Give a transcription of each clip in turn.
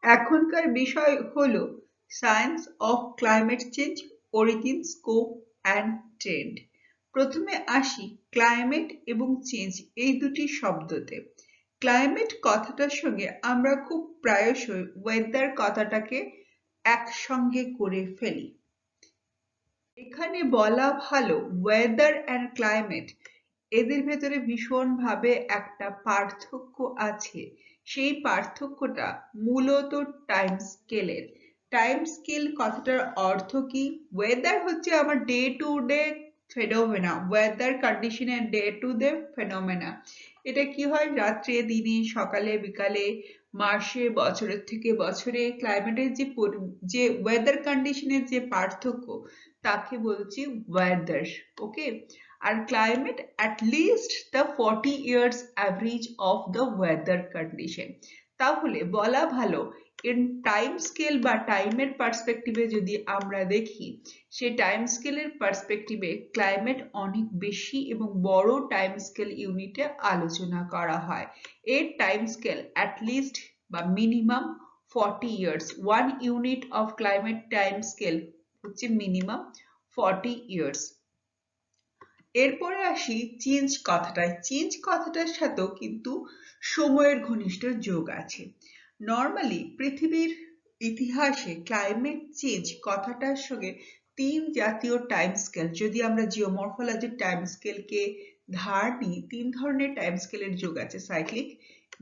এখনকার বিষয় হলো science of climate change, origin, scope and trend. প্রথমে আসি ক্লাইমেট এবং চেঞ্জ এই দুটি শব্দতে। ক্লাইমেট কথাটার সঙ্গে আমরা খুব প্রায়শই ওয়েদার কথাটাকে একসঙ্গে করে ফেলি। এখানে বলা ভালো ওয়েদার অ্যান্ড ক্লাইমেট এদের ভেতরে ভীষণভাবে একটা পার্থক্য আছে। সেই পার্থক্যটা মূলত টাইম স্কেলের। টাইম স্কেল কথাটার অর্থ কি? ওয়েদার হচ্ছে আমার day to day phenomena, weather কন্ডিশনের ডে টু ডে ফেনোমেনা। এটা কি হয় রাত্রে দিনে সকালে বিকালে মাসে বছরের থেকে বছরে ক্লাইমেটের যে ওয়েদার কন্ডিশনের যে পার্থক্য তাকে বলছি ওয়েদার। ওকে, আর climate at least the 40 years average of the weather condition। তাহলে বলা ভালো in টাইম স্কেল বা টাইমের পার্সপেক্টিভে যদি আমরা দেখি, সে টাইম স্কেলের পার্সপেক্টিভে ক্লাইমেট অনেক বেশি এবং বড় টাইম স্কেল ইউনিটে আলোচনা করা হয়। এর টাইম স্কেল at least বা minimum 40 years। 1 unit of climate time scale হচ্ছে মিনিমাম 40 years। এরপরে আসি চেঞ্জ কথাটায়। চেঞ্জ কথাটার সাথেও কিন্তু সময়ের ঘনিষ্ঠ যোগ আছে। নর্মালি পৃথিবীর ইতিহাসে ক্লাইমেট চেঞ্জ কথাটার সঙ্গে তিন জাতীয় টাইম স্কেল, যদি আমরা জিওমরফোলজির টাইম স্কেলকে ধার নিই, তিন ধরনের টাইম স্কেলের যোগ আছে: সাইক্লিক,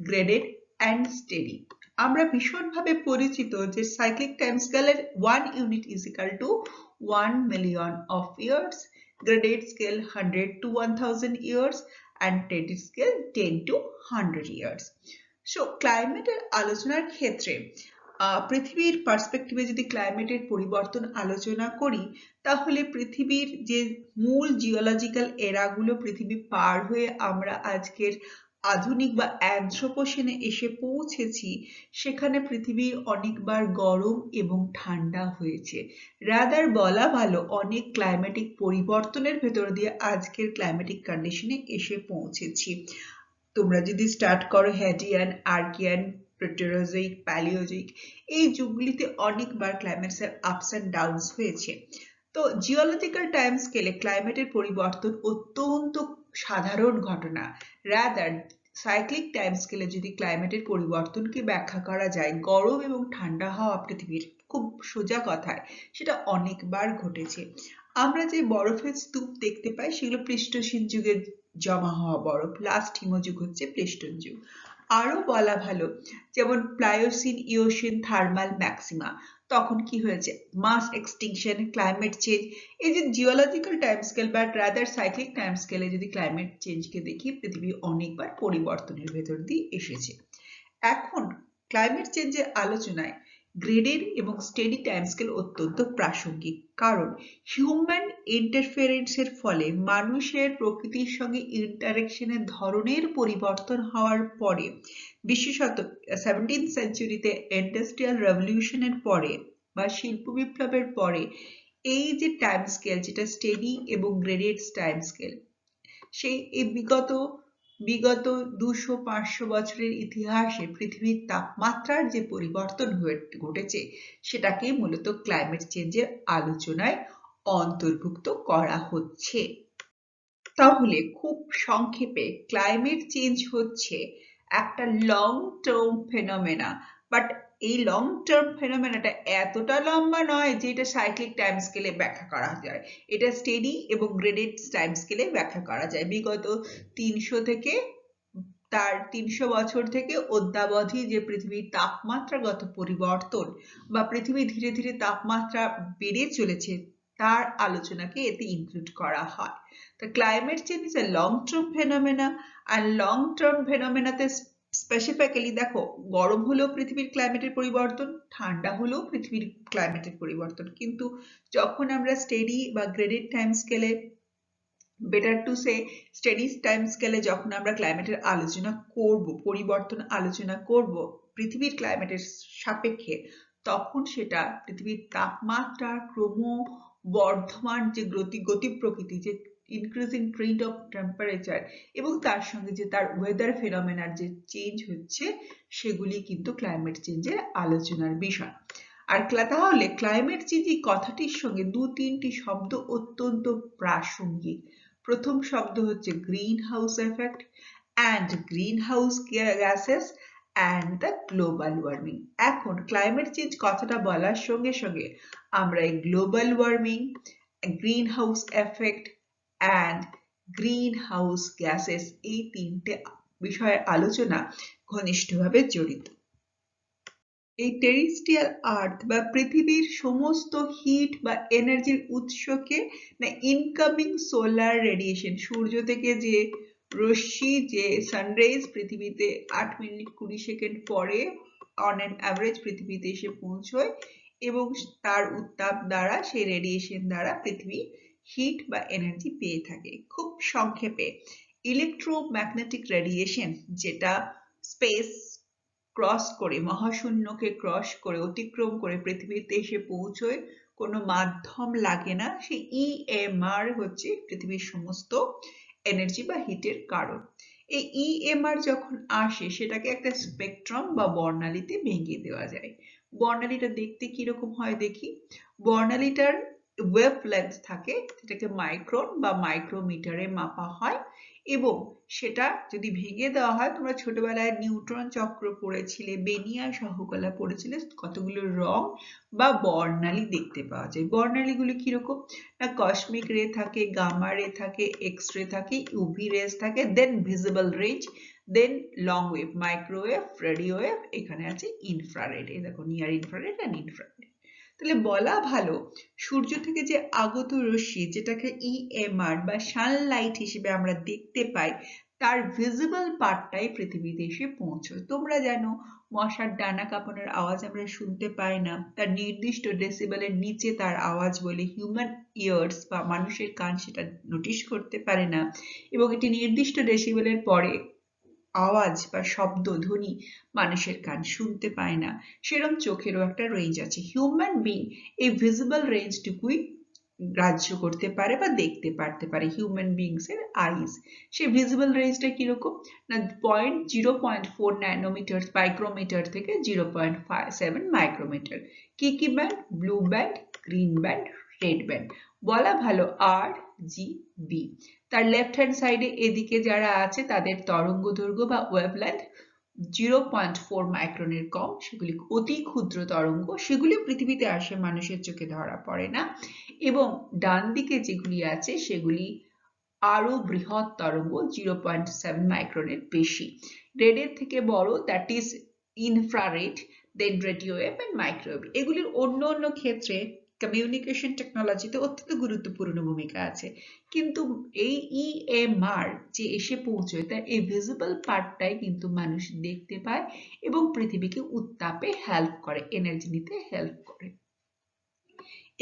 গ্রেডেড অ্যান্ড স্টেডি। আমরা ভীষণভাবে পরিচিত যে সাইক্লিক টাইম স্কেলের 1 unit is equal to 1 million of years, graded scale 100 to 1000 years and steady scale 10 to 100 years। So ক্লাইমেটের আলোচনার ক্ষেত্রে পৃথিবীর পার্সপেক্টিভে যদি ক্লাইমেটের পরিবর্তন আলোচনা করি, তাহলে পৃথিবীর যে মূল জিওলজিক্যাল এরাগুলো পৃথিবী পার হয়ে আমরা আজকের আধুনিক বা অ্যানথ্রোপোসেনে এসে পৌঁছেছি, সেখানে পৃথিবী অনেকবার গরম এবং ঠান্ডা হয়েছে। রাদার বলা ভালো অনেক ক্লাইমেটিক পরিবর্তনের ভেতর দিয়ে আজকের ক্লাইমেটিক কন্ডিশনে এসে পৌঁছেছি। তোমরা যদি স্টার্ট করো হ্যাডিয়ান, আর্কিয়ান, প্রেটেরোজোইক, প্যালিওজোইক, এই যুগগুলিতে অনেকবার ক্লাইমেটের আপস অ্যান্ড ডাউনস হয়েছে। তো জিওলজিক্যাল টাইম স্কেলে ক্লাইমেটের পরিবর্তন অত্যন্ত সাধারণ ঘটনা। রাদার সাইক্লিক টাইম স্কেলে যদি ক্লাইমেটের পরিবর্তনকে ব্যাখ্যা করা যায়, গরম এবং ঠান্ডা হওয়া পৃথিবীর খুব সোজা কথায় সেটা অনেকবার ঘটেছে। আমরা যে বরফের স্তূপ দেখতে পাই সেগুলো প্লিস্টোসিন যুগের জমা হওয়া বরফ। লাস্ট হিমযুগ হচ্ছে প্লেস্টন যুগ। আরো বলা ভালো, যেমন প্লায়োসিন, ইওসিন, থার্মাল ম্যাক্সিমা, তখন কি হয়েছে? মাস এক্সটিংশন, ক্লাইমেট চেঞ্জ। এই যে জিওলজিক্যাল টাইম স্কেল বা রাদার সাইক্লিক টাইম স্কেলে যদি ক্লাইমেট চেঞ্জকে দেখি, পৃথিবী অনেকবার পরিবর্তনের ভেতর দিয়ে এসেছে। এখন ক্লাইমেট চেঞ্জের আলোচনায় গ্রেডেড এবং স্টেডি টাইম স্কেল অত্যন্ত প্রাসঙ্গিক, কারণ হিউম্যান ইন্টারফারেন্সের ফলে মানুষের প্রকৃতির সঙ্গে ইন্টারেকশনের ধরনের পরিবর্তন হওয়ার পরে, বিশেষত 17th সেঞ্চুরিতে ইন্ডাস্ট্রিয়াল রেভলিউশনের পরে বা শিল্প বিপ্লবের পরে, এই যে টাইম স্কেল যেটা স্টেডি এবং গ্রেডেড টাইম স্কেল, সেই এই বিগত 200-500 বছরের ইতিহাসে পৃথিবীর তাপমাত্রার যে পরিবর্তন ঘটেছে, সেটাকেই মূলত ক্লাইমেট চেঞ্জের আলোচনায় অন্তর্ভুক্ত করা হচ্ছে। তাহলে খুব সংক্ষেপে ক্লাইমেট চেঞ্জ হচ্ছে একটা লং টার্ম ফেনোমেনা, বাট এই লং টার্ম ফেনোমেনাটা এতটা লম্বা নয় যে এটা সাইক্লিক টাইম স্কেলে ব্যাখ্যা করা যায়। এটা স্টেডি এবং গ্রেডেড টাইম স্কেলে ব্যাখ্যা করা যায়। বিগত 300 বছর থেকে অদ্যাবধি যে পৃথিবীর তাপমাত্রাগত পরিবর্তন বা পৃথিবী ধীরে ধীরে তাপমাত্রা বেড়ে চলেছে, তার আলোচনাকে এতে ইনক্লুড করা হয়। The climate change is a long-term phenomena, and long-term phenomena-তে স্পেসিফিক্যালি দেখো, গরম হলেও পৃথিবীর ক্লাইমেটের পরিবর্তন, ঠান্ডা হলেও পৃথিবীর ক্লাইমেটের পরিবর্তন। কিন্তু যখন আমরা স্টেডি বা গ্রেডেড টাইম স্কেলে, better to say steady time স্কেলে যখন আমরা ক্লাইমেটের আলোচনা করব, পরিবর্তন আলোচনা করব পৃথিবীর ক্লাইমেটের সাপেক্ষে, তখন সেটা পৃথিবীর তাপমাত্রার ক্রমবর্ধমান যে গতি প্রকৃতি, যে ইনক্রিজিং ট্রেন্ড অফ টেম্পারেচার এবং তার সঙ্গে যে তার ওয়েদার ফেনোমেনার যে চেঞ্জ হচ্ছে সেগুলি কিন্তু ক্লাইমেট চেঞ্জের আলোচনার বিষয়। আর তাহলে ক্লাইমেট চেঞ্জ এই কথাটির সঙ্গে 2-3টি শব্দ অত্যন্ত প্রাসঙ্গিক। প্রথম শব্দ হচ্ছে green house effect and green house gases and the global warming. এখন ক্লাইমেট চেঞ্জ কথাটা বলার সঙ্গে সঙ্গে আমরা এই global warming, green house effect and green house gases এই 3টে বিষয়ের আলোচনা ঘনিষ্ঠভাবে জড়িত। এই টেরিস্ট্রিয়াল আর্থ বা পৃথিবীর সমস্ত হিট বা এনার্জির উৎসকে না ইনকামিং সোলার রেডিয়েশন, সূর্য থেকে যে রশ্মি, যে সানরাইজ পৃথিবীতে 8 মিনিট 20 সেকেন্ড পরে অন অ্যান অ্যাভারেজ পৃথিবীতে এসে পৌঁছয় এবং তার উত্তাপ দ্বারা, সেই রেডিয়েশন দ্বারা পৃথিবী হিট বা এনার্জি পেয়ে থাকে। খুব সংক্ষেপে ইলেকট্রোম্যাগনেটিক রেডিয়েশন, যেটা স্পেস ক্রস করে, মহাশূন্যকে ক্রস করে অতিক্রম করে পৃথিবীতে এসে পৌঁছয়, কোনো মাধ্যম লাগে না, সেই EMR হচ্ছে পৃথিবীর সমস্ত এনার্জি বা হিটের কারণ। এই EMR যখন আসে সেটাকে একটা স্পেকট্রাম বা বর্ণালীতে ভেঙে দেওয়া যায়। বর্ণালীটা দেখতে কিরকম হয় দেখি। বর্ণালীটার ওয়েভলেন্থ থাকে, যেটাকে মাইক্রন বা মাইক্রোমিটারে মাপা হয় এবং সেটা যদি ভেঙে দেওয়া হয়, তোমরা ছোটবেলায় নিউট্রন চক্র পড়েছিলে, বেনিয়া সহকলা পড়েছিলে, কতগুলো রং বা বর্ণালী দেখতে পাওয়া যায়। বর্ণালীগুলো কিরকম না, কসমিক রে থাকে, গামা রে থাকে, এক্স রে থাকে, ইউভি রেজ থাকে, then visible range, then long wave, microwave, radio wave, এখানে আছে ইনফ্রারেড। এই দেখো নিয়ার ইনফ্রারেড অ্যান্ড ইনফ্রারেড। তাহলে বলা ভালো, সূর্য থেকে যে আগত রশ্মি, যেটাকে EMR বা সানলাইট হিসেবে আমরা দেখতে পাই, তার ভিজিবল পার্টটাই পৃথিবীতে এসে পৌঁছয়। তোমরা জানো মশার ডানা কাঁপানোর আওয়াজ আমরা শুনতে পাই না, তার নির্দিষ্ট ডেসিবেলের নিচে তার আওয়াজ বলে হিউম্যান ইয়ার্স বা মানুষের কান সেটা নোটিশ করতে পারে না এবং এটি নির্দিষ্ট ডেসিবেলের পরে আওয়াজ বা শব্দ ধ্বনি মানুষের কান শুনতে পায় না। সেরকম চোখেরও একটা রেঞ্জ আছে। হিউম্যান বিং এই ভিজিবল রেঞ্জটুকুই গ্রাহ্য করতে পারে বা দেখতে পারে। হিউম্যান বিংস এর আইজ, সেই ভিজিবল রেঞ্জটা কিরকম না 0.4 ন্যানোমিটার মাইক্রোমিটার থেকে 0.7 মাইক্রোমিটার। কি কি band? Blue band, green band, red band. বলা ভালো RGB। তার লেফট হ্যান্ড সাইডে এদিকে যারা আছে তাদের তরঙ্গ দৈর্ঘ্য বা ওয়েভলেন্থ 0.4 মাইক্রনের কম, সেগুলি অতি ক্ষুদ্র তরঙ্গ, সেগুলি পৃথিবীতে আসে, মানুষের চোখে ধরা পড়ে না। এবং ডান দিকে যেগুলি আছে সেগুলি আরো বৃহৎ তরঙ্গ, 0.7 মাইক্রনের বেশি। রেডের থেকে বড়, that is infrared, then radio wave and microwave. এগুলির অন্য অন্য ক্ষেত্রে কমিউনিকেশন টেকনোলজিতে অত্যন্ত গুরুত্বপূর্ণ ভূমিকা আছে, কিন্তু এই EMR যে এসে পৌঁছয় তার এই ভিজিবল পার্টটাই কিন্তু মানুষ দেখতে পায় এবং পৃথিবীকে উত্তাপে হেল্প করে, এনার্জি নিতে হেল্প করে।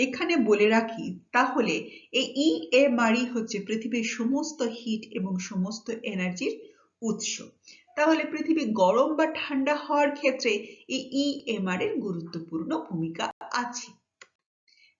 এখানে বলে রাখি তাহলে এই EMR হচ্ছে পৃথিবীর সমস্ত হিট এবং সমস্ত এনার্জির উৎস। তাহলে পৃথিবী গরম বা ঠান্ডা হওয়ার ক্ষেত্রে এই EMR এর গুরুত্বপূর্ণ ভূমিকা আছে।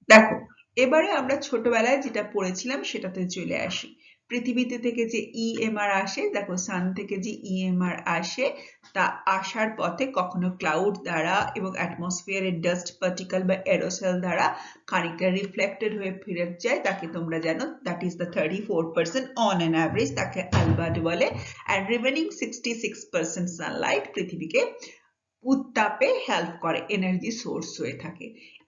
দেখো, এবারে আমরা ছোটবেলায় যেটা পড়েছিলাম সেটাতে চলে আসি। পৃথিবীতে থেকে যে EMR আসে, দেখো সান থেকে যে EMR আসে তা আসার পথে কখনো ক্লাউড দ্বারা এবং অ্যাটমসফিয়ারের ডাস্ট পার্টিকেল বা এরোসেল দ্বারা খানিকটা রিফ্লেক্টেড হয়ে ফিরে যায়, তাকে তোমরা জানো that is the 34% on an average, তাকে আলবার্ট বলে। অ্যান্ড রিমেনিং 66% সানলাইট পৃথিবীকে উত্তাপে হেল্প করে, এনার্জি সোর্স হয়ে থাকে।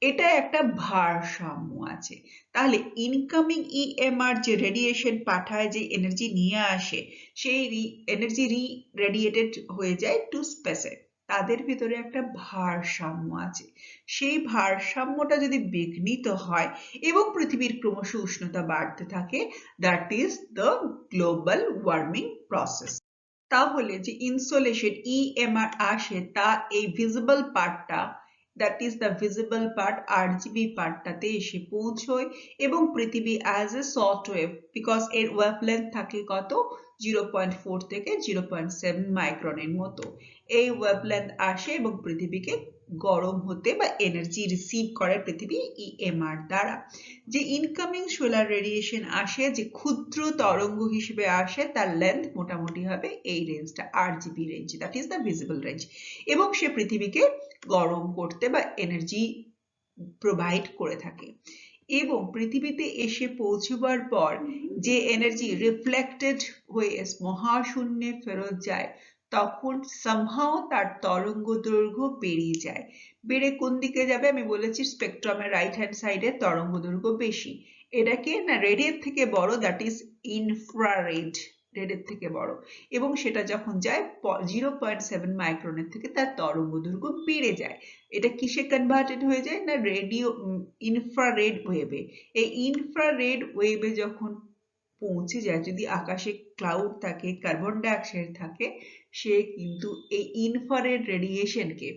এটা একটা ভারসাম্য আছে। তাহলে ইনকামিং EMR যে রেডিয়েশন পাঠায়, যে এনার্জি নিয়ে আসে, সেই এনার্জি রেডিয়েটেড হয়ে যায় টু স্পেসে। তাদের ভিতরে একটা ভারসাম্য আছে। সেই ভারসাম্যটা যদি বিঘ্নিত হয় এবং পৃথিবীর ক্রমশ উষ্ণতা বাড়তে থাকে, that is the global warming process. তাহলে যে ইনসোলেশন EMR আসে তা এই ভিজিবল পার্টটা, that is the visible part RGB পার্টটাতে এসে পৌঁছয় এবং পৃথিবী as a short wave, because এর ওয়েভলেন্থ থাকে কত 0.4 থেকে 0.7 মাইক্রনের মতো। এই ওয়েভলেন্থ আসে এবং পৃথিবীকে গরম হতে বা এনার্জি রিসিভ করে পৃথিবী ইএমআর দ্বারা। যে ইনকামিং সোলার রেডিয়েশন আসে, যে ক্ষুদ্র তরঙ্গ হিসেবে আসে, তার লেন্থ মোটামুটি হবে এই রেঞ্জটা, RGB range, that is the visible range, এবং সে পৃথিবীকে গরম করতে বা এনার্জি প্রোভাইড করে থাকে। এবং পৃথিবীতে এসে পৌঁছবার পর যে এনার্জি রিফ্লেক্টেড হয়ে মহাশূন্যে ফেরত যায়, তখন সামহাও তার তরঙ্গ দৈর্ঘ্য বেড়ে যায়। বেড়ে কোন দিকে যাবে? আমি বলেছি স্পেকট্রামের রাইট হ্যান্ড সাইডে তরঙ্গ দৈর্ঘ্য বেশি। এটাকে না রেডের থেকে বড়, দ্যাট ইজ ইনফ্রারেড, রেডের থেকে বড়, এবং সেটা যখন যায় 0.7 মাইক্রনের থেকে তার তরঙ্গ দৈর্ঘ্য বেড়ে যায়। এটা কিসে কনভার্টেড হয়ে যায়? না রেডিও ইনফ্রারেড ওয়েভে। এই ইনফ্রারেড ওয়েভে যখন পৌঁছে যায়, যদি আকাশে ক্লাউড থাকে, কার্বন ডাইঅক্সাইড থাকে, সে কিন্তু এই ইনফ্রারেড রেডিয়েশনকে,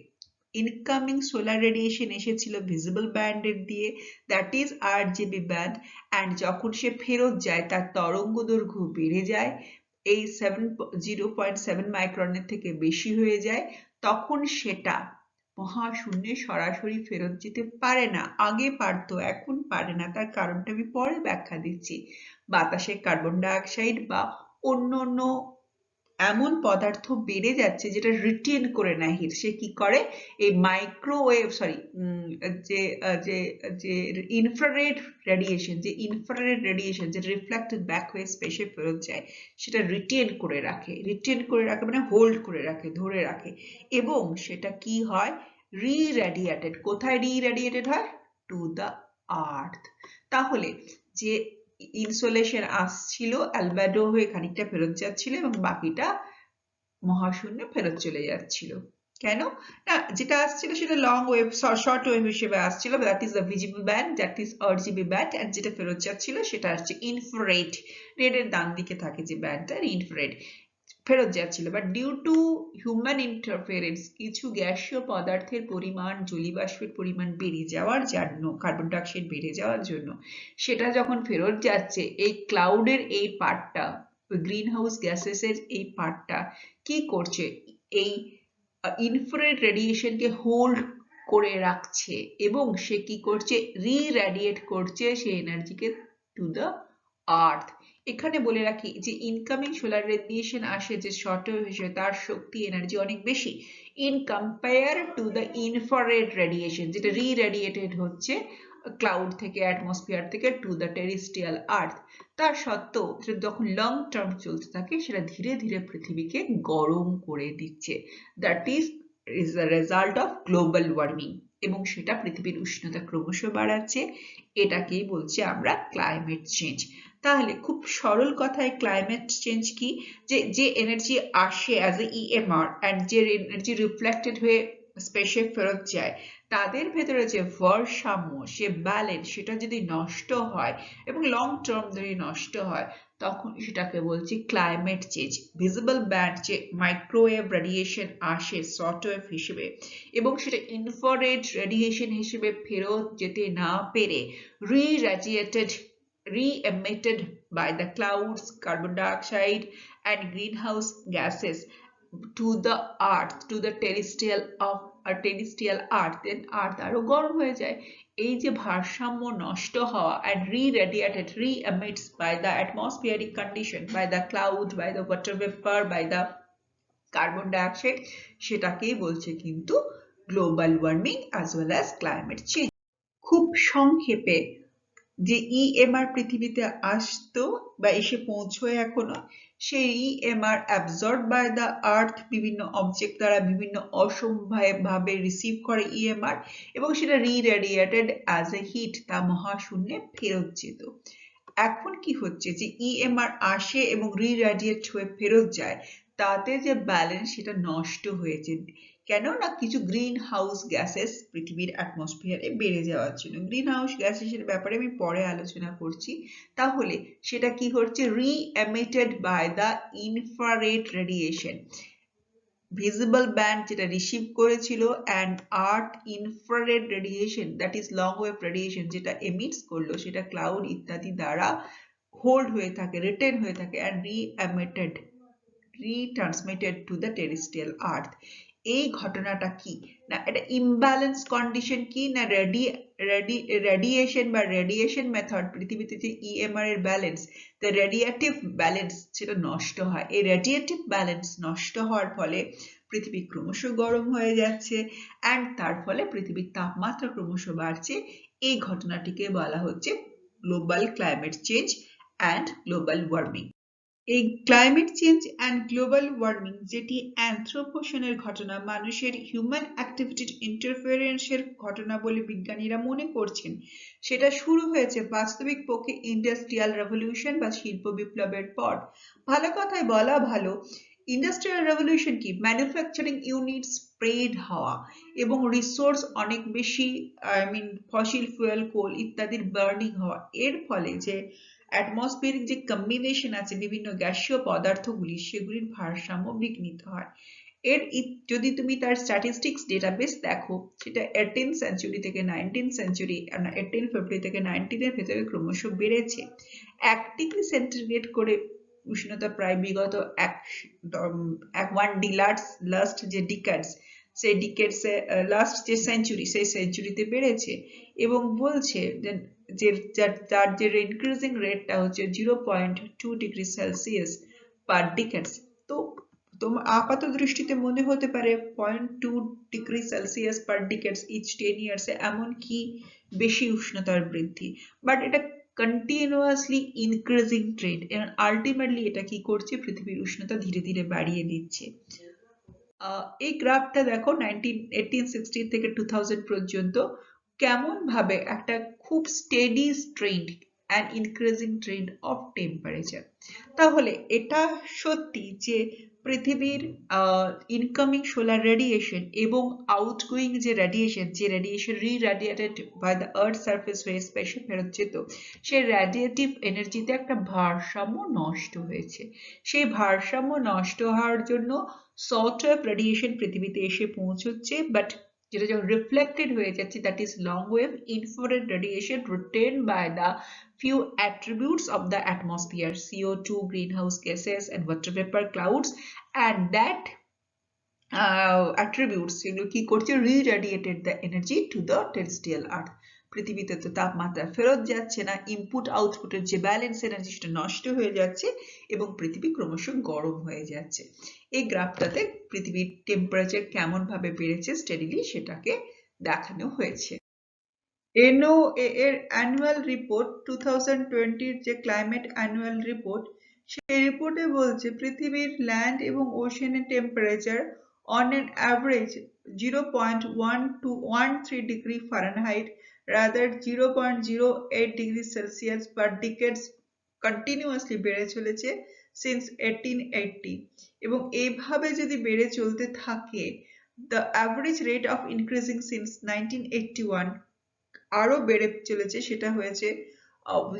ইনকামিং সোলার রেডিয়েশন এসেছিল ভিজিবল ব্যান্ডের দিয়ে, that is RGB band, and যখন সে ফেরত যায় তার তরঙ্গ দৈর্ঘ্য বেড়ে যায়, এই 0.7 মাইক্রনের থেকে বেশি হয়ে যায়, তখন সেটা মহাশূন্যে সরাসরি ফেরত যেতে পারে না। আগে পারতো, এখন পারে না। তার কারণটা আমি পরে ব্যাখ্যা দিচ্ছি। বাতাসে কার্বন ডাইঅক্সাইড বা অন্য অন্য এমন পদার্থ বেড়ে যাচ্ছে যেটা রিটেন করে নেয় হিট। সে কি করে? এই মাইক্রোওয়েভ যে যে যে ইনফ্রারেড রেডিয়েশন, যে রিফ্লেক্টেড ব্যাক হয়ে স্পেসে ফেরত যায়, সেটা রিটেন করে রাখে। মানে হোল্ড করে রাখে, ধরে রাখে, এবং সেটা কি হয়? রি-রেডিয়েটেড। কোথায় রি-রেডিয়েটেড হয়? To the earth. তাহলে যে ইনসোলেশন আসছিল অ্যালবেডো হয়ে খানিকটা ফেরত যাচ্ছিল এবং বাকিটা মহাশূন্যে ফেরত চলে যাচ্ছিল। কেন? না, যেটা আসছিল সেটা লং ওয়েভ, শর্ট ওয়েভ হিসেবে আসছিল, that is the visible band, that is RGB band, আর যেটা ফেরত যাচ্ছিল সেটা আসছে ইনফ্রারেড। রেডের ডান দিকে থাকে যে ব্যান্ডটা, ইনফ্রারেড ফেরত যাচ্ছিল। But due to human interference, কিছু গ্যাসীয় পদার্থের পরিমাণ, জলীয়বাষ্পের পরিমাণ বেড়ে যাওয়ার জন্য, কার্বন ডাইঅক্সাইড বেড়ে যাওয়ার জন্য, সেটা যখন ফেরত যাচ্ছে, এই ক্লাউডের এই পার্টটা, গ্রিন হাউস গ্যাসেসের এই পার্টটা কি করছে? এই ইনফ্রারেড রেডিয়েশনকে হোল্ড করে রাখছে, এবং সে কি করছে? রি-রেডিয়েট করছে সেই এনার্জিকে টু দ্য আর্থ। এখানে বলে রাখি যে ইনকামিং সোলার রেডিয়েশন আসে যে শর্ট ওয়েভ হিসেবে, তার শক্তি, এনার্জি অনেক বেশি in compare to the infrared radiation, যেটা রি-রেডিয়েটেড হচ্ছে ক্লাউড থেকে, অ্যাটমসফিয়ার থেকে টু দ্য টেরেস্ট্রিয়াল আর্থ। তার সত্ত্বেও যখন লং টার্ম চলতে থাকে, সেটা ধীরে ধীরে পৃথিবীকে গরম করে দিচ্ছে। That is the result of global warming, এবং সেটা পৃথিবীর উষ্ণতা ক্রমশ বাড়াচ্ছে। এটাকেই বলছি আমরা ক্লাইমেট চেঞ্জ। তাহলে খুব সরল কথায় ক্লাইমেট চেঞ্জ কি? যে এনার্জি আসে অ্যাজ এ ইএমআর অ্যান্ড যে এনার্জি রিফ্লেক্টেড হয়ে স্পেসে ফেরত যায়, তাদের ভেতরে যে ভারসাম্য, সে ব্যালেন্স, সেটা যদি নষ্ট হয় এবং লং টার্ম ধরে নষ্ট হয়, তখন সেটাকে বলছি ক্লাইমেট চেঞ্জ। ভিজিবল ব্যান্ড যে মাইক্রোওয়েভ রেডিয়েশন আসে শর্ট ওয়েভ হিসেবে, এবং সেটা ইনফ্রারেড রেডিয়েশন হিসেবে ফেরত যেতে না পেরে re-emitted by the clouds, carbon dioxide and greenhouse gases to the earth, to the terrestrial earth, then earth আরো গরম হয়ে যায়। এই যে ভারসাম্য নষ্ট হওয়া, and re-emits by the atmospheric condition, by the cloud, by the water vapor, by the carbon dioxide, সেটাকেই বলছে কিন্তু global warming as well as climate change। খুব সংক্ষেপে, যে ইএমআর পৃথিবীতে আসতো বা এসে পৌঁছয় এখনো, সেই EMR absorb by the earth, বিভিন্ন অবজেক্ট দ্বারা বিভিন্ন অসম্ভাব্যভাবে রিসিভ করে ইএমআর, এবং সেটা রি-রেডিয়েটেড অ্যাজ এ হিট, তা মহাশূন্যে ফেরত যেত। এখন কি হচ্ছে? যে ইএমআর আসে এবং রি-রেডিয়েট হয়ে ফেরত যায়, তাতে যে ব্যালেন্স, সেটা নষ্ট হয়েছে। কেন? না কিছু গ্রিন হাউস গ্যাসেস পৃথিবীর অ্যাটমসফিয়ারে বেড়ে যাওয়ার জন্য। গ্রিন হাউস গ্যাসেসের ব্যাপারে আমি পরে আলোচনা করছি। তাহলে সেটা কি হচ্ছে? Re-emitted by the infrared radiation, visible band যেটা রিসিভ করেছিল, and earth infrared radiation, that is long wave radiation, যেটা এমিটস করলো, সেটা ক্লাউড ইত্যাদি দ্বারা হোল্ড হয়ে থাকে, রিটেন হয়ে থাকে and retransmitted to the terrestrial earth। এই ঘটনাটা কি না, এটা ইমব্যালেন্স কন্ডিশন কি না, রেডিয়েশন বা রেডিয়েশন মেথড, পৃথিবীতে যে ইএমআর এর ব্যালেন্স, দ্য রেডিয়েটিভ ব্যালেন্স সেটা নষ্ট হয়। এই রেডিয়েটিভ ব্যালেন্স নষ্ট হওয়ার ফলে পৃথিবী ক্রমশ গরম হয়ে যাচ্ছে অ্যান্ড তার ফলে পৃথিবীর তাপমাত্রা ক্রমশ বাড়ছে। এই ঘটনাটিকে বলা হচ্ছে global climate change and global warming. এই climate change and global warming, যেটি অ্যানথ্রোপোসেনের ঘটনা, মানুষের হিউম্যান অ্যাক্টিভিটির ইন্টারফারেন্সের ঘটনা বলে বিজ্ঞানীরা মনে করছেন, সেটা শুরু হয়েছে বাস্তবিক পক্ষে ইন্ডাস্ট্রিয়াল রেভলিউশন বা শিল্প বিপ্লবের পর। ভালো কথায় বলা ভালো, ইন্ডাস্ট্রিয়াল রেভলিউশন কি, ম্যানুফ্যাকচারিং ইউনিট স্প্রেড হওয়া এবং রিসোর্স অনেক বেশি, ফসিল ফুয়েল, কোল ইত্যাদির বার্নিং হওয়া, এর ফলে যে অ্যাটমসফিয়ারিক যে কম্বিনেশন আছে বিভিন্ন গ্যাসীয় পদার্থগুলি, সেগুলির ভারসাম্য বিঘ্নিত হয়। যদি তুমি তার স্ট্যাটিস্টিক্স ডেটাবেস দেখো, সেটা 18th সেঞ্চুরি থেকে 19th সেঞ্চুরি, 1850 থেকে 19-এর ভেতরে ক্রমশ বেড়েছে। 1 ডিগ্রি সেন্টিগ্রেড করে উষ্ণতা প্রায় বিগত লাস্ট যে ডিকেডস, সেই ডিকেডসে লাস্ট যে সেঞ্চুরি, সেই সেঞ্চুরিতে বেড়েছে এবং বলছে যে তার যে ইনক্রিজিং রেটটা হচ্ছে 0.2 ডিগ্রি সেলসিয়াস পার ডিকেডস। তো তোমার আপাত দৃষ্টিতে মনে হতে পারে 0.2 ডিগ্রি সেলসিয়াস পার ডিকেডস ইচ 10 ইয়ার্সে এমন কি বেশি উষ্ণতার বৃদ্ধি, বাট এটা কন্টিনিউয়াসলি ইনক্রিজিং ট্রেন্ড, এবং আলটিমেটলি এটা কি করছে, পৃথিবীর উষ্ণতা ধীরে ধীরে বাড়িয়ে দিচ্ছে। এই গ্রাফটা দেখো 1860 থেকে 2000 পর্যন্ত কেমন ভাবে একটা খুব steady trend and increasing trend of temperature. তাহলে এটা সত্যি যে পৃথিবীর ইনকামিং সোলার রেডিয়েশন এবং আউটগোয়িং যে radiation reradiated by the earth surface হয়ে স্পেসে ফেরত যেত, সেই রেডিয়েটিভ এনার্জিতে একটা ভারসাম্য নষ্ট হয়েছে। সেই ভারসাম্য নষ্ট হওয়ার জন্য শর্ট ওয়েভ রেডিয়েশন পৃথিবীতে এসে পৌঁছচ্ছে, বাট যেটা যখন রিফ্লেক্টেড হয়ে যাচ্ছে, that is long wave infrared radiation retain by the few attributes of the atmosphere, CO2, greenhouse gases and water vapor clouds, and that attributes এগুলো কি করছে, re-radiated the energy to the terrestrial earth। পৃথিবীতে তো তাপমাত্রা ফেরত যাচ্ছে না, input আউটপুটের যে ব্যালেন্স এনার্জি সেটা নষ্ট হয়ে যাচ্ছে এবং পৃথিবী ক্রমশ গরম হয়ে যাচ্ছে। এই গ্রাফটাতে পৃথিবীর টেম্পারেচার কেমন ভাবে বেড়েছে স্টেডিলি সেটাকে দেখানো হয়েছে। NOAA এর অ্যানুয়াল রিপোর্ট 2020 যে ক্লাইমেট অ্যানুয়াল রিপোর্ট, সেই রিপোর্টে বলছে পৃথিবীর ল্যান্ড এবং ওশেনের temperature on an average 0.13 degree Fahrenheit rather 0.08 degree Celsius per decades continuously বেড়ে চলেছে সিন্স 1880, এবং এইভাবে যদি বেড়ে চলতে থাকে, the average rate of increasing since 1981 আরো বেড়ে চলেছে, সেটা হয়েছে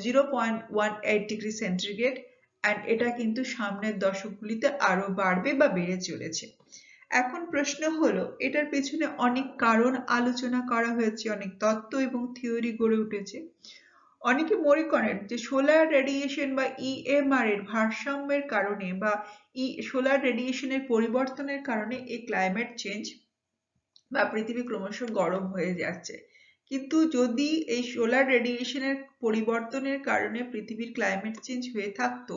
0.18 ডিগ্রি সেন্টিগ্রেড, অ্যান্ড এটা কিন্তু সামনের দশকগুলিতে আরো বাড়বে বা বেড়ে চলেছে। এখন প্রশ্ন হলো, এটার পেছনে অনেক কারণ আলোচনা করা হয়েছে, অনেক তত্ত্ব এবং থিওরি গড়ে উঠেছে। অনেকে মনে করেন যে সোলার রেডিয়েশন বা ইএমআর এর ভারসাম্যের কারণে বা সোলার রেডিয়েশনের পরিবর্তনের কারণে এই ক্লাইমেট চেঞ্জ বা পৃথিবী ক্রমশ গরম হয়ে যাচ্ছে। কিন্তু যদি এই সোলার রেডিয়েশনের পরিবর্তনের কারণে পৃথিবীর ক্লাইমেট চেঞ্জ হয়ে থাকতো,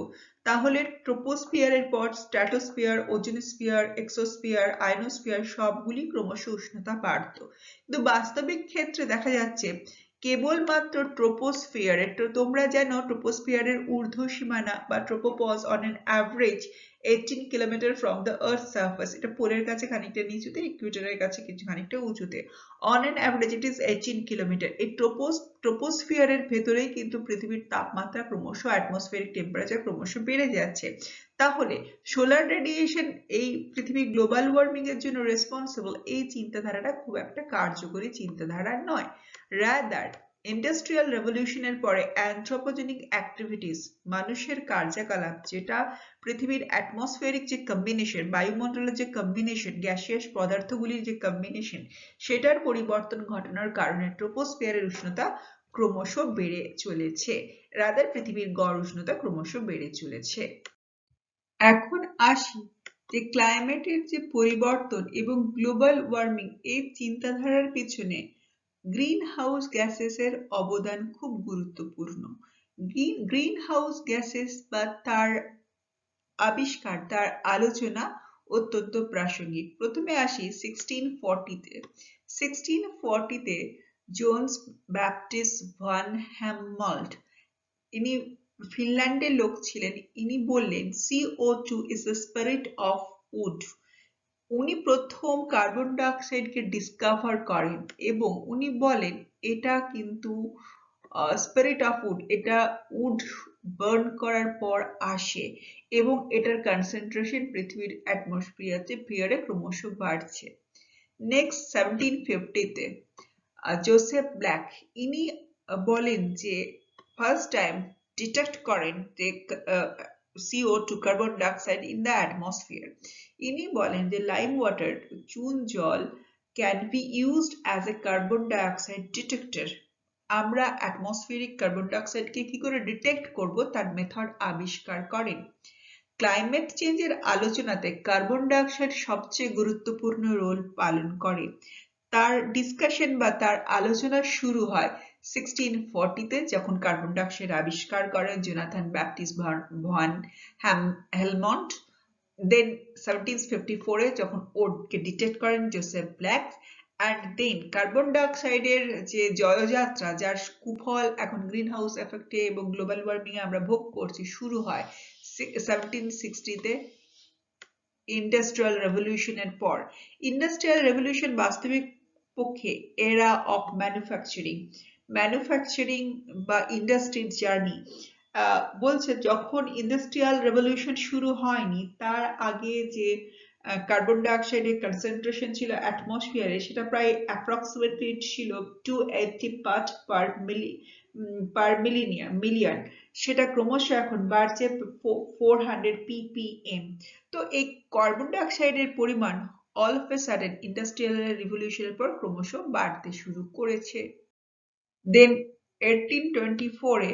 তাহলে ট্রোপোস্ফিয়ারের পর স্ট্র্যাটোস্ফিয়ার, ওজোনস্ফিয়ার, এক্সোস্ফিয়ার, আয়নোস্ফিয়ার সবগুলি ক্রমশ উষ্ণতা বাড়তো। কিন্তু বাস্তবিক ক্ষেত্রে দেখা যাচ্ছে কেবলমাত্র ট্রোপোস্ফিয়ারের, তোমরা জানো ট্রোপোস্ফিয়ারের ঊর্ধ্ব সীমানা বা tropopause on an average 18 kilometre from the earth surface, এটা পোলের কাছে খানিকটা নিচুতে, ইকুয়েটরের কাছে কিছু খানিকটা উঁচুতে, on an average it is 18 kilometre. এই ট্রোপোস্ফিয়ারের ভেতরেই কিন্তু পৃথিবীর তাপমাত্রা ক্রমশ, অ্যাটমসফিয়ারিক টেম্পারেচার ক্রমশ বেড়ে যাচ্ছে। তাহলে সোলার রেডিয়েশন এই পৃথিবীর গ্লোবাল ওয়ার্মিং এর জন্য রেসপন্সিবল, এই চিন্তাধারাটা খুব একটা কার্যকরী চিন্তাধারা নয়। রাদার ইন্ডাস্ট্রিয়াল রেভলিউশনের পরে অ্যানথ্রোপোজেনিক অ্যাক্টিভিটিস, মানুষের কার্যকলাপ, যেটা পৃথিবীর অ্যাটমসফিয়ারিক যে কম্বিনেশন, বায়ুমণ্ডলের যে কম্বিনেশন, গ্যাসিয়াস পদার্থগুলির যে কম্বিনেশন, সেটার পরিবর্তন ঘটানোর কারণে ট্রোপোস্ফিয়ারের উষ্ণতা ক্রমশ বেড়ে চলেছে, রাদার পৃথিবীর গড় উষ্ণতা ক্রমশ বেড়ে চলেছে। এখন আসি যে ক্লাইমেটের যে পরিবর্তন এবং গ্লোবাল ওয়ার্মিং এই চিন্তাধারার পিছনে গ্রিন হাউস গ্যাসেসের অবদান খুব গুরুত্বপূর্ণ। গ্রিন হাউস গ্যাসেস বা তার আবিষ্কার, তার আলোচনা অত্যন্ত প্রাসঙ্গিক। প্রথমে আসি 1640-তে। 1640-তে জোন্স ব্যাপটিস্ট ভান হেমল্ট, ইনি ফিনল্যান্ডের লোক ছিলেন, ইনি বললেন CO2 is the spirit of wood। উনি প্রথম কার্বন ডাইঅক্সাইডকে ডিসকভার করেন এবং উনি বলেন এটা কিন্তু স্পিরিট অফ উড, এটা উড বার্ন করার পর আসে এবং এটার কনসেন্ট্রেশন পৃথিবীর অ্যাটমসফিয়ারে ক্রমশ বাড়ছে। নেক্সট 1750-তে জোসেফ ব্ল্যাক, ইনি বলেন যে ফার্স্ট টাইম ডিটেক্ট করেন যে CO2 carbon dioxide in the atmosphere. ইনি বলেন যে লাইম ওয়াটার, চুন জল can be used as a carbon dioxide detector. আমরা অ্যাটমসফিয়ারিক কার্বন ডাইঅক্সাইডকে কি করে ডিটেক্ট করব তার মেথড আবিষ্কার করেন। ক্লাইমেট চেঞ্জের আলোচনাতে কার্বন ডাইঅক্সাইড সবচেয়ে গুরুত্বপূর্ণ রোল পালন করে। তার ডিসকাশন বা তার আলোচনা শুরু হয় 1640-তে, যখন কার্বন ডাইঅক্সাইড আবিষ্কার করেন Jonathan Baptist van Helmont. Then 1754-এ যখন ওডকে ডিটেক্ট করেন Joseph Black. And then carbon ডাইঅক্সাইডের যে জয়যাত্রা, যার কুফল এখন গ্রিন হাউস এফেক্টে এবং গ্লোবাল ওয়ার্মিং এ আমরা ভোগ করছি, শুরু হয় 1760-তে ইন্ডাস্ট্রিয়াল রেভলিউশনের পর। ইন্ডাস্ট্রিয়াল রেভলিউশন বাস্তবিক পক্ষে এরা অফ ম্যানুফ্যাকচারিং বা ইন্ডাস্ট্রির জার্নি। বলছে যখন ইন্ডাস্ট্রিয়াল রেভলিউশন শুরু হয়নি তার আগে যে কার্বন ডাইঅক্সাইডের কনসেন্ট্রেশন ছিল অ্যাটমসফিয়ারে, সেটা প্রায় অ্যাপ্রক্সিমেটলি ছিল 280 পার্ট পার মিলিয়ন। সেটা ক্রমশ এখন বাড়ছে 400 ppm। তো এই কার্বন ডাইঅক্সাইডের পরিমাণ all of a sudden industrial রেভলিউশনের পর ক্রমশ বাড়তে শুরু করেছে। দেন 1824-এ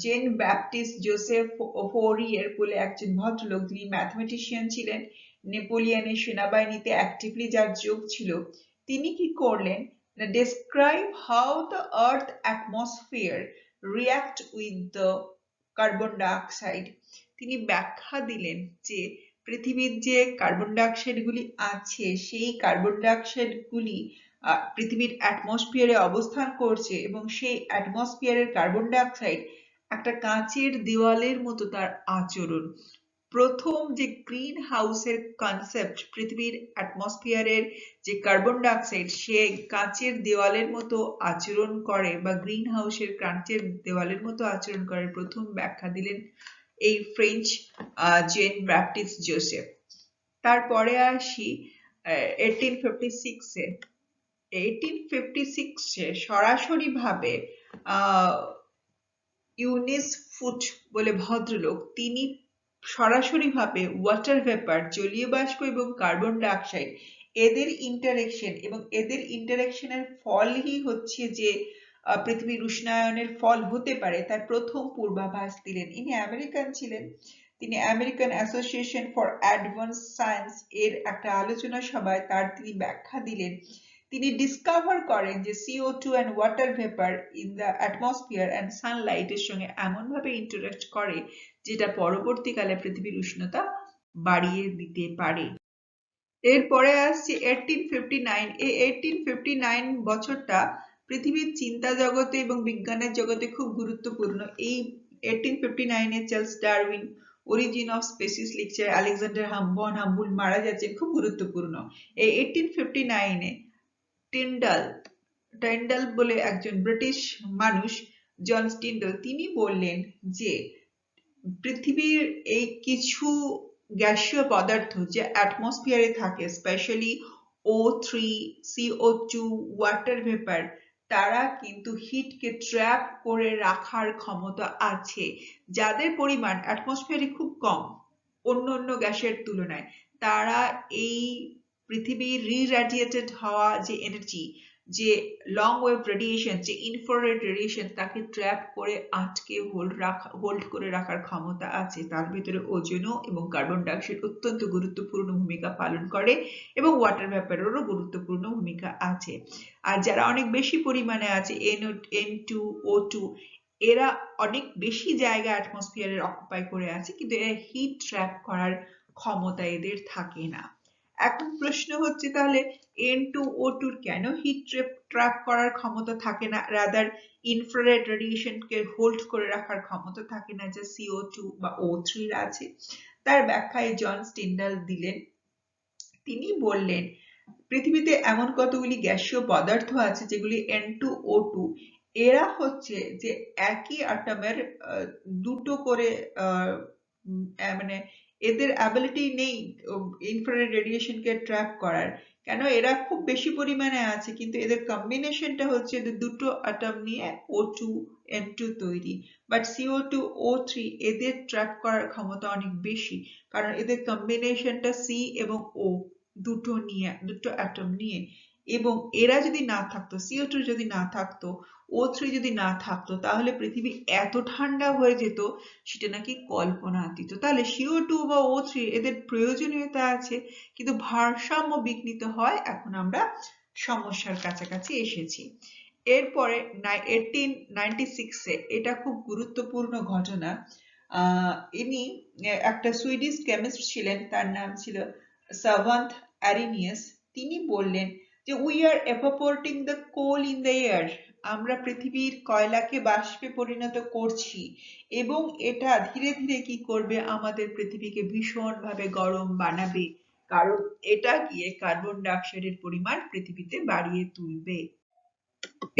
জেন ব্যাপটিস্ট জোসেফ ফোরিয়ের বলে একজন ভদ্রলোক, যিনি ম্যাথমেটিশিয়ান ছিলেন, নেপোলিয়নের সেনাবাহিনীতে অ্যাক্টিভলি যার যোগ ছিল, তিনি কি করলেন, describe how the earth atmosphere react with the carbon dioxide. তিনি ব্যাখ্যা দিলেন যে পৃথিবীর যে কার্বন ডাইঅক্সাইড গুলি আছে, সেই কার্বন ডাইঅক্সাইড গুলি পৃথিবীর অ্যাটমসফিয়ারে অবস্থান করছে এবং সেই অ্যাটমসফিয়ারের কার্বন ডাইঅক্সাইড একটা কাঁচের দেওয়ালের মতো তার আচরণ। প্রথম যে গ্রিন হাউসের কনসেপ্ট, পৃথিবীর অ্যাটমসফিয়ারের যে কার্বন ডাইঅক্সাইড সে কাঁচের দেওয়ালের মতো আচরণ করে বা গ্রিন হাউসের কাঁচের দেওয়ালের মতো আচরণ করে, প্রথম ব্যাখ্যা দিলেন এই ফ্রেঞ্চ জেন ব্যাপটিস্ট জোসেফ। তারপরে আসি 1856-এ। 1856-এ সরাসরি ভাবে ইউনিস ফুট বলে ভদ্রলোক, তিনি সরাসরি ভাবে ওয়াটার ভেপার, জলীয় বাষ্প এবং কার্বন ডাইঅক্সাইড এদের ইন্টারেকশন এবং এদের ইন্টারেকশনের ফলই হচ্ছে যে পৃথিবীর উষ্ণায়নের ফল হতে পারে, তার প্রথম পূর্বাভাস দিলেন। ইনি আমেরিকান ছিলেন। তিনি American association for advance science এর একটা আলোচনা সভায় তিনি ব্যাখ্যা দিলেন। তিনি ডিসকভার করেন যে CO2 and water vapor in the atmosphere and sunlight এর সঙ্গে এমনভাবে ইন্টারেক্ট করে যেটা পরবর্তীকালে পৃথিবীর উষ্ণতা বাড়িয়ে দিতে পারে। এরপরে আসছে 1859। এই 1859 বছরটা পৃথিবীর চিন্তা জগতে এবং বিজ্ঞানের জগতে খুব গুরুত্বপূর্ণ। এই 1859-এ Charles Darwin origin of species লিখছে, আলেকজান্ডার ভন হাম্বুল্ট মারা যাচ্ছেন, খুব গুরুত্বপূর্ণ। এই 1859-এ টাইন্ডাল বলে একজন ব্রিটিশ মানুষ, জন স্টিন্ডল, তিনি বললেন যে পৃথিবীর এই কিছু গ্যাসীয় পদার্থ যে অ্যাটমসফিয়ারে থাকে, specially O3, CO2, water vapour, তারা কিন্তু হিটকে ট্র্যাপ করে রাখার ক্ষমতা আছে, যাদের পরিমাণ অ্যাটমসফিয়ারে খুব কম অন্য গ্যাসের তুলনায়। তারা এই পৃথিবীর রিরেডিয়েটেড হওয়া যে এনার্জি, যে লং ওয়েভ রেডিয়েশন, যে ইনফ্রারেড রেডিয়েশন, তাকে ট্র্যাপ করে আটকে হোল্ড করে রাখার ক্ষমতা আছে। তার ভিতরে ওজোনও এবং কার্বন ডাইঅক্সাইড অত্যন্ত গুরুত্বপূর্ণ ভূমিকা পালন করে এবং ওয়াটার ভ্যাপারেরও গুরুত্বপূর্ণ ভূমিকা আছে। আর যারা অনেক বেশি পরিমাণে আছে N2O2, এরা অনেক বেশি জায়গা অ্যাটমসফিয়ারের অকুপাই করে আছে, কিন্তু এরা হিট ট্র্যাপ করার ক্ষমতা এদের থাকে না। এখন প্রশ্ন হচ্ছে তাহলে N2O2 কেন হিট ট্র্যাপ করার ক্ষমতা থাকে না, রাদার ইনফ্রারেড রেডিয়েশনকে হোল্ড করে রাখার ক্ষমতা থাকে না যা CO2 বা O3 এর আছে? তার ব্যাখ্যায় জন স্টিন্ডাল দিলেন। তিনি বললেন, পৃথিবীতে এমন কতগুলি গ্যাসীয় পদার্থ আছে যেগুলি N2O2, এরা হচ্ছে যে একই অ্যাটমের দুটো করে মানে এদের অ্যাবিলিটি নেই ইনফ্রারেড রেডিয়েশনকে ট্র্যাপ করার। কেন? এরা খুব বেশি পরিমাণে আছে, কিন্তু এদের কম্বিনেশনটা হচ্ছে এদের দুটো অ্যাটম নিয়ে O2 N2 তৈরি। বাট CO2O3 এদের ট্র্যাপ করার ক্ষমতা অনেক বেশি, কারণ এদের কম্বিনেশনটা C এবং O দুটো অ্যাটম নিয়ে। এবং এরা যদি না থাকতো, CO2 যদি না থাকতো, O3 যদি না থাকতো, তাহলে পৃথিবী এত ঠান্ডা হয়ে যেত সেটা নাকি কল্পনাতীত। তাহলে CO2 বা O3 এদের প্রয়োজনীয়তা আছে, কিন্তু ভারসাম্য বিঘ্নিত হয়। এখন আমরা সমস্যার কাছাকাছি এসেছি। এরপরে 1896-এ, এটা খুব গুরুত্বপূর্ণ ঘটনা, ইনি একটা সুইডিশ কেমিস্ট ছিলেন, তার নাম ছিল সাভান্থ অ্যারিনিয়াস। তিনি বললেন যে we are evaporating the coal in the air, আমরা পৃথিবীর কয়লাকে বাষ্পে পরিণত করছি এবং এটা ধীরে ধীরে কি করবে, আমাদের পৃথিবীকে ভীষণভাবে গরম বানাবে, কারণ এটা গিয়ে কার্বন ডাইঅক্সাইডের পরিমাণ পৃথিবীতে বাড়িয়ে তুলবে।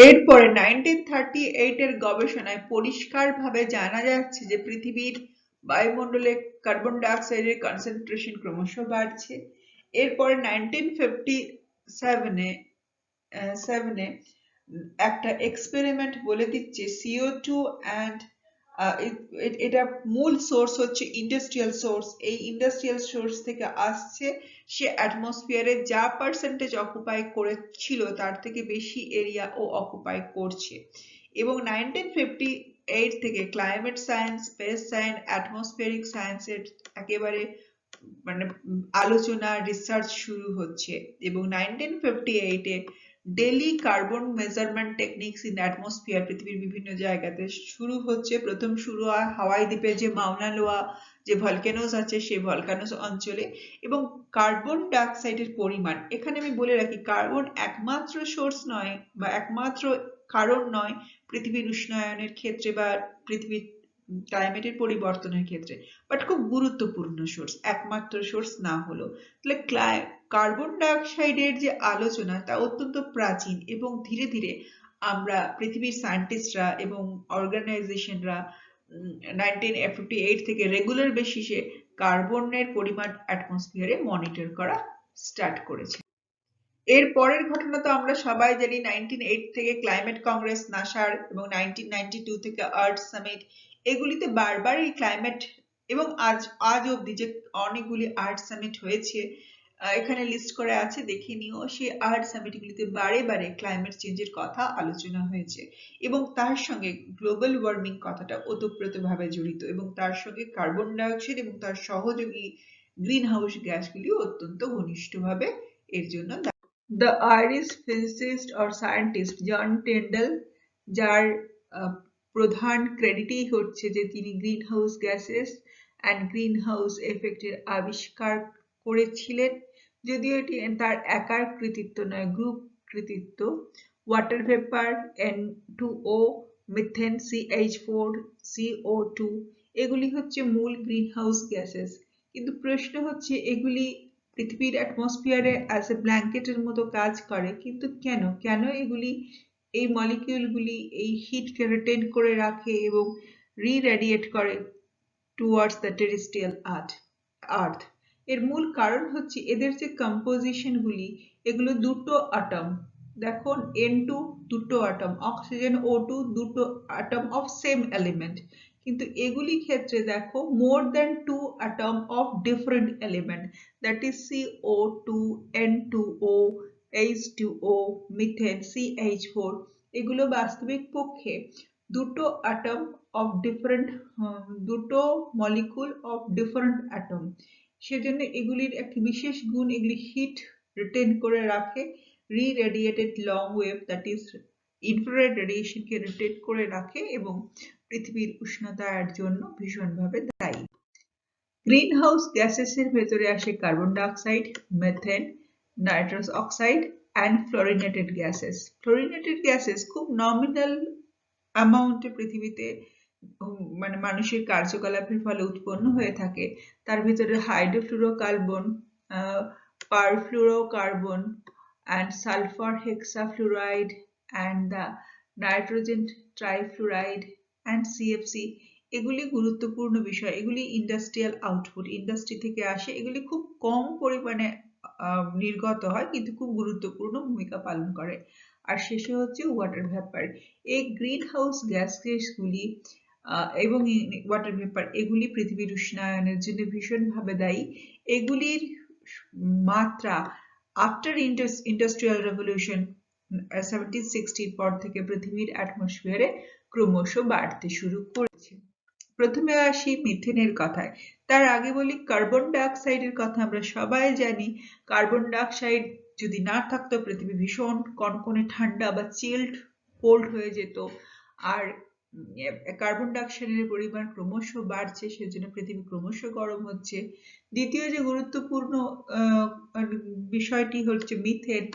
এরপরে 1938 এর গবেষণায় পরিষ্কারভাবে জানা যাচ্ছে যে পৃথিবীর বায়ুমণ্ডলে কার্বন ডাইঅক্সাইডের কনসেন্ট্রেশন ক্রমশ বাড়ছে। এরপরে 1957-এ একটা এক্সপেরিমেন্ট বলে দিচ্ছে CO2 অ্যান্ড এটা মূল সোর্স হচ্ছে ইন্ডাস্ট্রিয়াল সোর্স। এই ইন্ডাস্ট্রিয়াল সোর্স থেকে আসছে, সে অ্যাটমসফিয়ারে যা পার্সেন্টেজ অকুপাই করেছিল তার থেকে বেশি এরিয়া ও অকুপাই করছে। এবং 1958 থেকে climate science, space science, atmospheric সায়েন্সের একেবারে মানে আলোচনা, রিসার্চ শুরু হচ্ছে। এবং 1958-এ daily carbon measurement techniques in atmosphere পৃথিবীর বিভিন্ন জায়গাতে শুরু হচ্ছে। প্রথম শুরু হয় হাওয়াই দ্বীপে যে মাউনা লোয়া যে ভলক্যানোস আছে সেই ভলক্যানোস অঞ্চলে। এবং কার্বন ডাইঅক্সাইডের পরিমাণ, এখানে আমি বলে রাখি, কার্বন একমাত্র সোর্স নয় বা একমাত্র কারণ নয় পৃথিবীর উষ্ণায়নের ক্ষেত্রে বা পৃথিবীর ক্লাইমেটের পরিবর্তনের ক্ষেত্রে, বাট খুব গুরুত্বপূর্ণ সোর্স, একমাত্র সোর্স না হলো। তাহলে কার্বন ডাইঅক্সাইডের যে আলোচনা তা অত্যন্ত প্রাচীন, এবং ধীরে ধীরে আমরা পৃথিবীর সায়েন্টিস্টরা এবং অর্গানাইজেশনরা 1958 থেকে রেগুলার বেসিসে কার্বনের পরিমাণ অ্যাটমসফিয়ারে মনিটর করা স্টার্ট করেছে। এর পরের ঘটনা তো আমরা সবাই জানি, 1908 থেকে ক্লাইমেট কংগ্রেস নাসার এবং 1992 থেকে আর্থ সামিট, এগুলিতে বারবার এই ক্লাইমেট, এবং আজ অবধি যে অনেকগুলি আর্থ সামিট হয়েছে এখানে লিস্ট করা আছে, দেখে নিও। সেই আর্থ সামিটগুলিতে বারে বারে ক্লাইমেট চেঞ্জের কথা আলোচনা হয়েছে, এবং তার সঙ্গে গ্লোবাল ওয়ার্মিং কথাটা ওতপ্রোতভাবে জড়িত, এবং তার সঙ্গে কার্বন ডাইঅক্সাইড এবং তার সহযোগী গ্রিন হাউস গ্যাসগুলি অত্যন্ত ঘনিষ্ঠভাবে এর জন্য। The Irish physicist or scientist John Tyndall, যার প্রধান ক্রেডিটই হচ্ছে যে তিনি green house gases and green house এফেক্টের আবিষ্কার করেছিলেন, যদিও এটি তার একার কৃতিত্ব নয়, গ্রুপ কৃতিত্ব। Water vapour, N2O, methane, CH4, CO2, এগুলি হচ্ছে মূল গ্রিন হাউস গ্যাসেস। কিন্তু প্রশ্ন হচ্ছে এগুলি পৃথিবীর অ্যাটমসফিয়ারে অ্যাজ এ ব্ল্যাঙ্কেটের মতো কাজ করে, কিন্তু কেন এগুলি, এই মলিকিউলগুলি এই হিটকে রিটেন করে রাখে এবং রিরেডিয়েট করে টুয়ার্ডস দ্য টেরেস্ট্রিয়াল আর্থ? এর মূল কারণ হচ্ছে এদের যে কম্পোজিশনগুলি, এগুলো দুটো অ্যাটম, দেখো N2 দুটো অ্যাটম, অক্সিজেন O2 দুটো অ্যাটম অফ সেম এলিমেন্ট, কিন্তু এগুলি ক্ষেত্রে দেখো more than 2 atom of different element, that is CO2, N2O, H2O, methane, CH4 এগুলো বাস্তবিক পক্ষে দুটো মলিকুল অফ ডিফারেন্ট অ্যাটম। সেজন্য এগুলির একটি বিশেষ গুণ, এগুলি হিট রিটেন করে রাখে, re-radiated long wave that is infrared রেডিয়েশনকে রিটেন করে রাখে এবং পৃথিবীর উষ্ণতার জন্য ভীষণভাবে দায়ী। গ্রিন হাউস গ্যাসেসের ভেতরে আসে carbon dioxide, methane, nitrous oxide and fluorinated gases. Fluorinated gases খুব নমিনাল অ্যামাউন্টে পৃথিবীতে মানে মানুষের কার্যকলাপের ফলে উৎপন্ন হয়ে থাকে। তার ভিতরে hydrofluorocarbon, perfluorocarbon and sulfur hexafluoride and the nitrogen trifluoride and CFC এগুলি গুরুত্বপূর্ণ বিষয়। এগুলি ইন্ডাস্ট্রিয়াল আউটপুট, ইন্ডাস্ট্রি থেকে আসে। এগুলি খুব কম পরিমাণে নির্গত হয় কিন্তু খুব গুরুত্বপূর্ণ ভূমিকা পালন করে। আর শেষে হচ্ছে ওয়াটার ভ্যাপার। এই গ্রিন হাউস গ্যাসগুলি এবং ওয়াটার ভেপার এগুলি পৃথিবীর উষ্ণায়নের জন্য ভীষণভাবে দায়ী। এগুলির মাত্রা আফটার ইন্ডাস্ট্রিয়াল রেভলিউশন 1760 পর থেকে পৃথিবীর অ্যাটমসফিয়ারে ক্রমশ বাড়তে শুরু করেছে। প্রথমে আসি মিথেনের কথায়। তার আগে বলি কার্বন ডাইঅক্সাইডের কথা। আমরা সবাই জানি কার্বন ডাইঅক্সাইড যদি না থাকতো পৃথিবী ভীষণ কনকনে ঠান্ডা বা চিল্ড কোল্ড হয়ে যেত। আর কার্বন ডাইঅক্সাইডের পরিমাণ ক্রমশ বাড়ছে, সেজন্য পৃথিবী ক্রমশ গরম হচ্ছে। দ্বিতীয় যে গুরুত্বপূর্ণ বিষয়টি হচ্ছে মিথেন।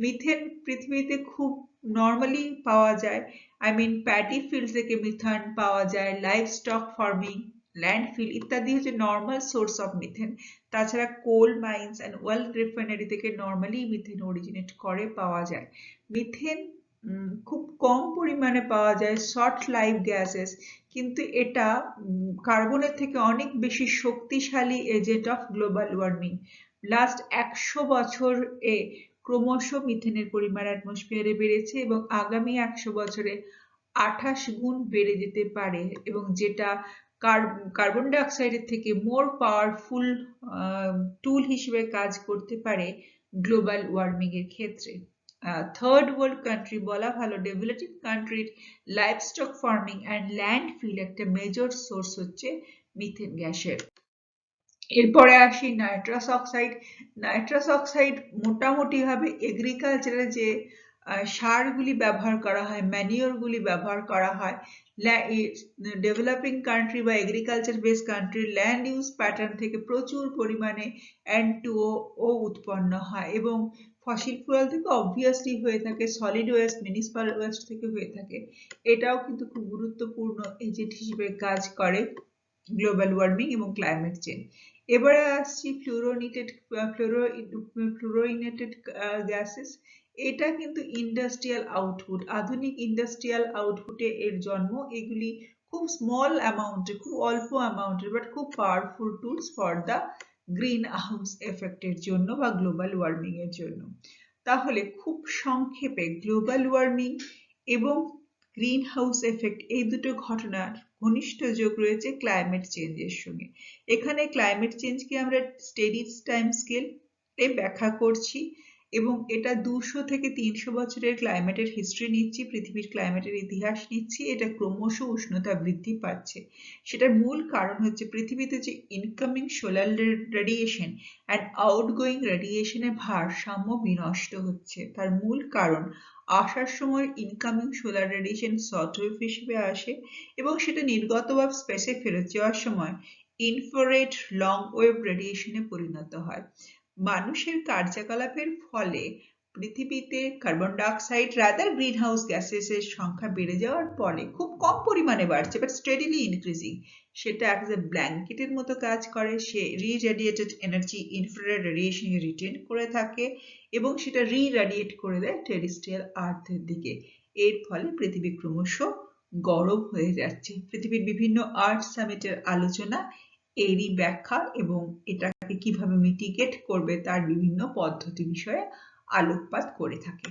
মিথেন পৃথিবীতে খুব নর্মালি পাওয়া যায়। প্যাডি ফিল্ড থেকে মিথেন পাওয়া যায়, লাইভ স্টক ফার্মিং, ল্যান্ডফিল ইত্যাদি হচ্ছে নর্মাল সোর্স অফ মিথেন। তাছাড়া কোল মাইন্স অ্যান্ড ওয়েল রিফাইনারি থেকে নর্মালি মিথেন অরিজিনেট করে পাওয়া যায়। মিথেন খুব কম পরিমাণে পাওয়া যায় শর্ট লাইফ গ্যাসেস, কিন্তু এটা কার্বনের থেকে অনেক বেশি শক্তিশালী agent of global warming. Last 100 বছরে ক্রমশ মিথেনের পরিমাণ অ্যাটমসফিয়ারে বেড়েছে এবং আগামী 100 বছরে 28 গুণ বেড়ে যেতে পারে, এবং যেটা কার্বন ডাইঅক্সাইডের থেকে মোর পাওয়ারফুল টুল হিসেবে কাজ করতে পারে গ্লোবাল ওয়ার্মিং এর ক্ষেত্রে। থার্ড ওয়ার্ল্ড কান্ট্রি বলা ভালো, ডেভেলপিং কান্ট্রির লাইভস্টক ফার্মিং অ্যান্ড ল্যান্ডফিল একটা মেজর সোর্স হচ্ছে মিথেন গ্যাসের। এরপরে আসি নাইট্রাস অক্সাইড। নাইট্রাস অক্সাইড মোটামুটি ভাবে এগ্রিকালচারে যে সারগুলি ব্যবহার করা হয়, ম্যানিওরগুলি ব্যবহার করা হয়, ডেভেলপিং কান্ট্রি বা এগ্রিকালচার বেস কান্ট্রির ল্যান্ড ইউজ প্যাটার্ন থেকে প্রচুর পরিমাণে N2O উৎপন্ন হয় এবং ফসিল ফুয়েল থেকে অবভিয়াসলি হয়ে থাকে, সলিড ওয়েস্ট, মিউনিসিপাল ওয়েস্ট থেকে হয়ে থাকে। এটাও কিন্তু খুব গুরুত্বপূর্ণ এজেন্ট হিসেবে কাজ করে গ্লোবাল ওয়ার্মিং এবং ক্লাইমেট চেঞ্জ। এবারে আসছি ফ্লোরিনেটেড গ্যাসেস। এটা কিন্তু ইন্ডাস্ট্রিয়াল আউটপুট, আধুনিক ইন্ডাস্ট্রিয়াল আউটপুটে এর জন্ম। এগুলি খুব স্মল অ্যামাউন্টে, খুব অল্প অ্যামাউন্টের, বাট খুব powerful tools for the green house এফেক্টের জন্য বা গ্লোবাল ওয়ার্মিং এর জন্য। তাহলে খুব সংক্ষেপে গ্লোবাল ওয়ার্মিং এবং গ্রিন হাউস এফেক্ট এই দুটো ঘটনার ঘনিষ্ঠ যোগ রয়েছে ক্লাইমেট চেঞ্জের সঙ্গে। এখানে ক্লাইমেট চেঞ্জকে আমরা স্টেডি টাইম স্কেল এ ব্যাখ্যা করছি এবং এটা 200 থেকে 300 বছরের ক্লাইমেটের হিস্ট্রি নিচ্ছি, পৃথিবীর ক্লাইমেটের ইতিহাস নিচ্ছি। এটা ক্রমশ উষ্ণতা বৃদ্ধি পাচ্ছে। সেটার মূল কারণ হচ্ছে পৃথিবীতে যে incoming solar radiation and outgoing রেডিয়েশনের ভারসাম্য বিনষ্ট হচ্ছে। তার মূল কারণ আসার সময় incoming solar radiation short wave হিসেবে আসে এবং সেটা নির্গত বা স্পেসে ফেরত যাওয়ার সময় ইনফ্রারেড লং ওয়েভ রেডিয়েশনে পরিণত হয়। মানুষের কার্যকলাপের ফলে পৃথিবীতে carbon dioxide rather green house গ্যাসেসের সংখ্যা বেড়ে যাওয়ার ফলে খুব কম পরিমাণে বাড়ছে, বাট স্টেডিলি ইনক্রিজিং। সেটা অ্যাজ এ ব্ল্যাঙ্কেটের মতো কাজ করে। সে রি-রেডিয়েটেড এনার্জি ইনফ্রারেড রেডিয়েশনকে রিটেন করে থাকে এবং সেটা রি-রেডিয়েট করে দেয় টেরেস্ট্রিয়াল আর্থের দিকে। এর ফলে পৃথিবী ক্রমশ গরম হয়ে যাচ্ছে। পৃথিবীর বিভিন্ন আর্থ সামিটের আলোচনা এরই ব্যাখ্যা এবং এটাকে কিভাবে মিটিগেট করবে তার বিভিন্ন পদ্ধতি বিষয়ে আলোকপাত করে থাকে।